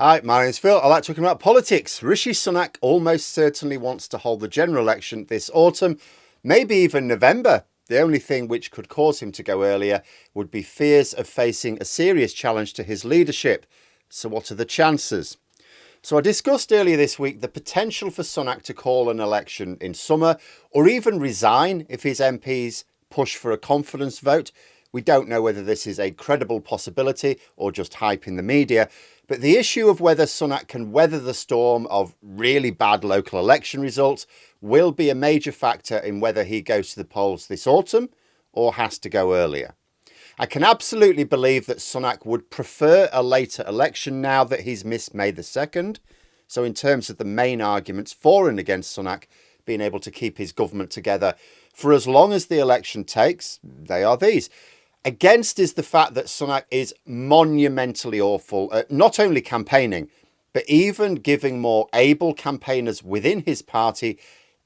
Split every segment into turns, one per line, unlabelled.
Hi, my name's Phil. I like talking about politics. Rishi Sunak almost certainly wants to hold the general election this autumn, maybe even November. The only thing which could cause him to go earlier would be fears of facing a serious challenge to his leadership. So what are the chances? So I discussed earlier this week the potential for Sunak to call an election in summer or even resign if his MPs push for a confidence vote. We don't know whether this is a credible possibility or just hype in the media. But the issue of whether Sunak can weather the storm of really bad local election results will be a major factor in whether he goes to the polls this autumn or has to go earlier. I can absolutely believe that Sunak would prefer a later election now that he's missed May the 2nd. So in terms of the main arguments for and against Sunak being able to keep his government together for as long as the election takes, they are these. Against is the fact that Sunak is monumentally awful at not only campaigning, but even giving more able campaigners within his party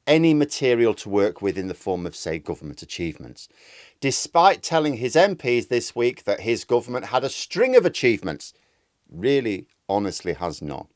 any material to work with in the form of, say, government achievements. Despite telling his MPs this week that his government had a string of achievements, really, honestly has not.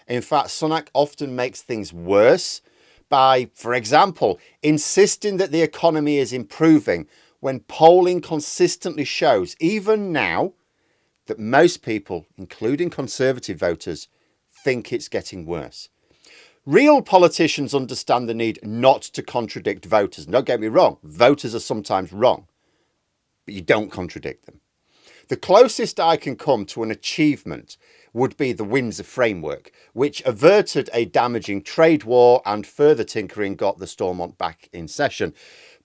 In fact, Sunak often makes things worse by, for example, insisting that the economy is improving when polling consistently shows, even now, that most people, including Conservative voters, think it's getting worse. Real politicians understand the need not to contradict voters. Don't get me wrong, voters are sometimes wrong, but you don't contradict them. The closest I can come to an achievement would be the Windsor Framework, which averted a damaging trade war and further tinkering got the Stormont back in session.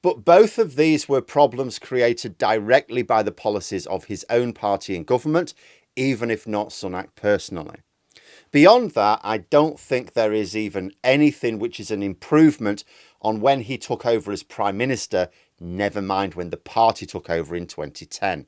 But both of these were problems created directly by the policies of his own party in government, even if not Sunak personally. Beyond that, I don't think there is even anything which is an improvement on when he took over as Prime Minister, never mind when the party took over in 2010.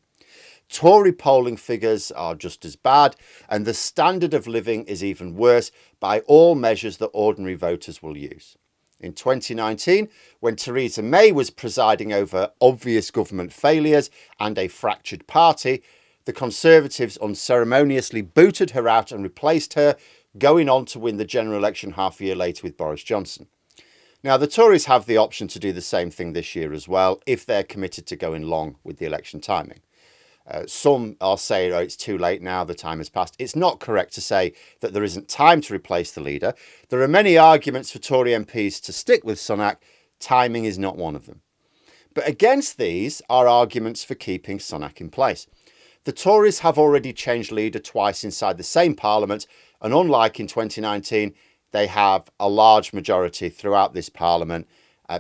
Tory polling figures are just as bad, and the standard of living is even worse by all measures that ordinary voters will use. In 2019, when Theresa May was presiding over obvious government failures and a fractured party, the Conservatives unceremoniously booted her out and replaced her, going on to win the general election half a year later with Boris Johnson. Now, the Tories have the option to do the same thing this year as well, if they're committed to going long with the election timing. Some are saying, it's too late now, the time has passed. It's not correct to say that there isn't time to replace the leader. There are many arguments for Tory MPs to stick with Sunak. Timing is not one of them. But against these are arguments for keeping Sunak in place. The Tories have already changed leader twice inside the same parliament, and unlike in 2019, they have a large majority throughout this parliament,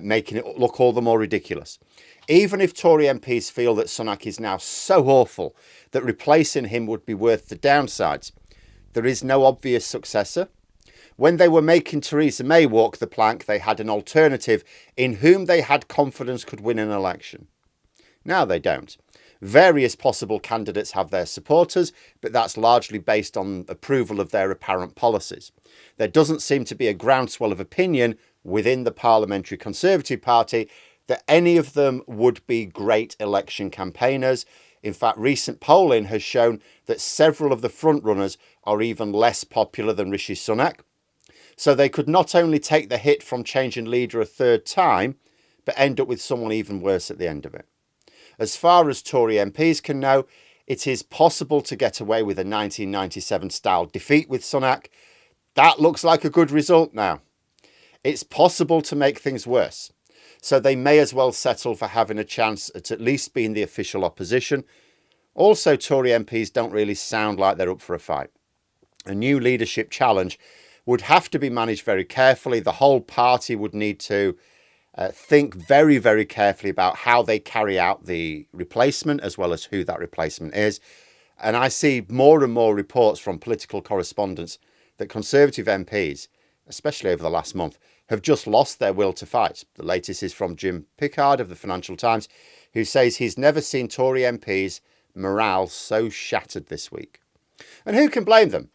making it look all the more ridiculous. Even if Tory MPs feel that Sunak is now so awful that replacing him would be worth the downsides, there is no obvious successor. When they were making Theresa May walk the plank, they had an alternative in whom they had confidence could win an election. Now they don't. Various possible candidates have their supporters, but that's largely based on approval of their apparent policies. There doesn't seem to be a groundswell of opinion within the Parliamentary Conservative Party that any of them would be great election campaigners. In fact, recent polling has shown that several of the frontrunners are even less popular than Rishi Sunak. So they could not only take the hit from changing leader a third time, but end up with someone even worse at the end of it. As far as Tory MPs can know, it is possible to get away with a 1997-style defeat with Sunak. That looks like a good result now. It's possible to make things worse. So they may as well settle for having a chance at least being the official opposition. Also, Tory MPs don't really sound like they're up for a fight. A new leadership challenge would have to be managed very carefully. The whole party would need to think very, very carefully about how they carry out the replacement, as well as who that replacement is. And I see more and more reports from political correspondents that Conservative MPs, especially over the last month, have just lost their will to fight. The latest is from Jim Pickard of the Financial Times, who says he's never seen Tory MPs' morale so shattered this week. And who can blame them?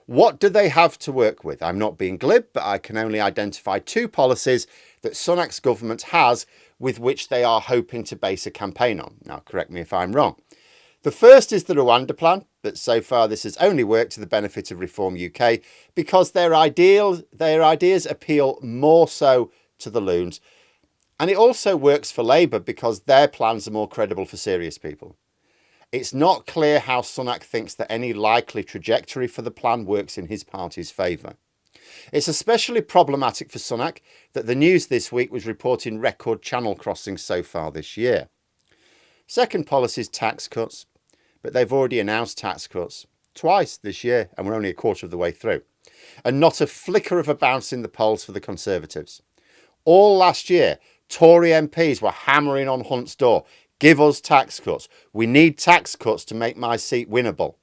What do they have to work with? I'm not being glib, but I can only identify two policies that Sunak's government has with which they are hoping to base a campaign on. Now, correct me if I'm wrong. The first is the Rwanda plan, but so far this has only worked to the benefit of Reform UK because their ideas appeal more so to the loons. And it also works for Labour because their plans are more credible for serious people. It's not clear how Sunak thinks that any likely trajectory for the plan works in his party's favour. It's especially problematic for Sunak that the news this week was reporting record channel crossings so far this year. Second policy is tax cuts, but they've already announced tax cuts twice this year and we're only a quarter of the way through. And not a flicker of a bounce in the polls for the Conservatives. All last year, Tory MPs were hammering on Hunt's door. Give us tax cuts. We need tax cuts to make my seat winnable.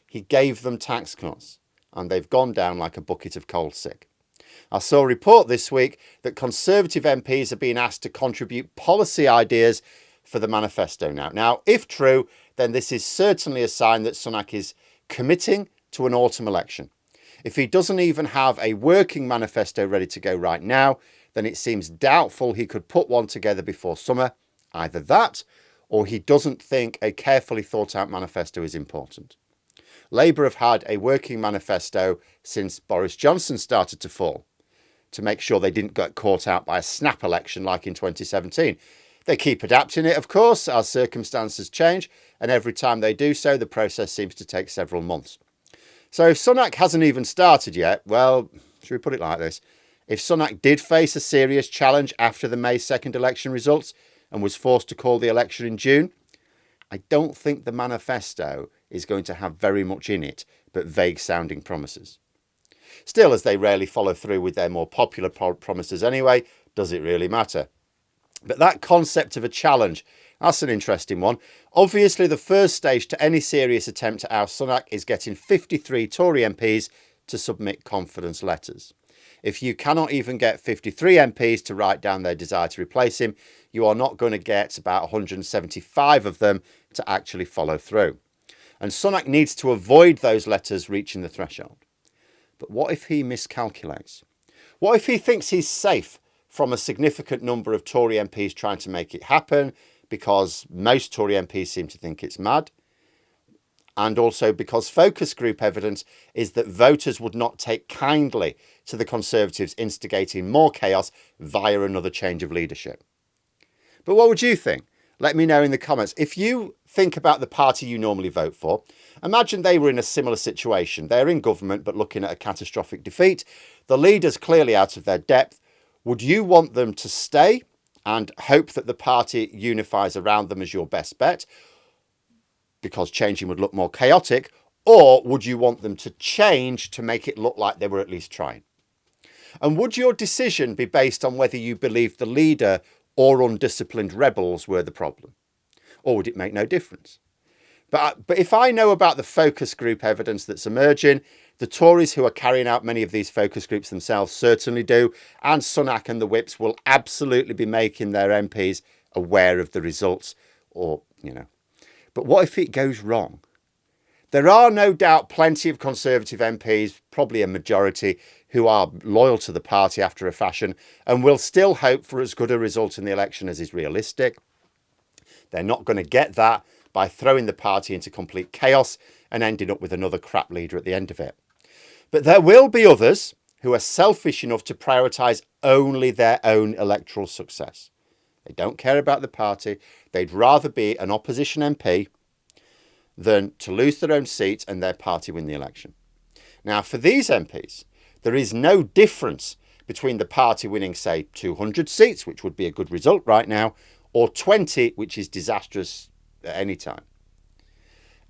He gave them tax cuts and they've gone down like a bucket of cold sick. I saw a report this week that Conservative MPs are being asked to contribute policy ideas for the manifesto now. Now, if true, then this is certainly a sign that Sunak is committing to an autumn election. If he doesn't even have a working manifesto ready to go right now, then it seems doubtful he could put one together before summer. Either that, or he doesn't think a carefully thought out manifesto is important. Labour have had a working manifesto since Boris Johnson started to fall, to make sure they didn't get caught out by a snap election like in 2017. They keep adapting it, of course, as circumstances change, and every time they do so, the process seems to take several months. So if Sunak hasn't even started yet, well, should we put it like this? If Sunak did face a serious challenge after the May 2nd election results and was forced to call the election in June, I don't think the manifesto is going to have very much in it but vague sounding promises. Still, as they rarely follow through with their more popular promises anyway, does it really matter? But that concept of a challenge, that's an interesting one. Obviously, the first stage to any serious attempt to oust Sunak is getting 53 Tory MPs to submit confidence letters. If you cannot even get 53 MPs to write down their desire to replace him, you are not going to get about 175 of them to actually follow through. And Sunak needs to avoid those letters reaching the threshold. But what if he miscalculates? What if he thinks he's safe from a significant number of Tory MPs trying to make it happen, because most Tory MPs seem to think it's mad, and also because focus group evidence is that voters would not take kindly to the Conservatives instigating more chaos via another change of leadership? But what would you think? Let me know in the comments. If you think about the party you normally vote for, imagine they were in a similar situation. They're in government but looking at a catastrophic defeat. The leader's clearly out of their depth. Would you want them to stay and hope that the party unifies around them as your best bet, because changing would look more chaotic? Or would you want them to change to make it look like they were at least trying? And would your decision be based on whether you believed the leader or undisciplined rebels were the problem? Or would it make no difference? But if I know about the focus group evidence that's emerging, the Tories who are carrying out many of these focus groups themselves certainly do, and Sunak and the whips will absolutely be making their MPs aware of the results, But what if it goes wrong? There are no doubt plenty of Conservative MPs, probably a majority, who are loyal to the party after a fashion and will still hope for as good a result in the election as is realistic. They're not going to get that by throwing the party into complete chaos and ending up with another crap leader at the end of it. But there will be others who are selfish enough to prioritise only their own electoral success. They don't care about the party. They'd rather be an opposition MP than to lose their own seat and their party win the election. Now, for these MPs, there is no difference between the party winning, say, 200 seats, which would be a good result right now, or 20, which is disastrous at any time.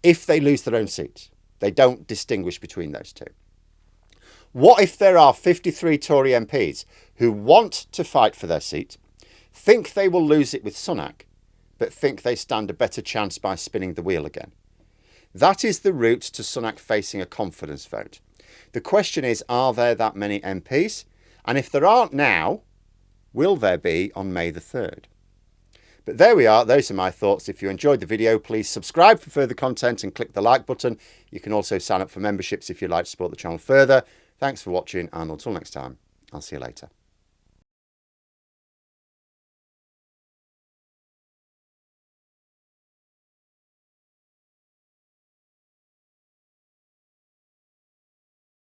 If they lose their own seats, they don't distinguish between those two. What if there are 53 Tory MPs who want to fight for their seat, think they will lose it with Sunak, but think they stand a better chance by spinning the wheel again? That is the route to Sunak facing a confidence vote. The question is, are there that many MPs? And if there aren't now, will there be on May the 3rd? But there we are. Those are my thoughts. If you enjoyed the video, please subscribe for further content and click the like button. You can also sign up for memberships if you'd like to support the channel further. Thanks for watching, and until next time, I'll see you later.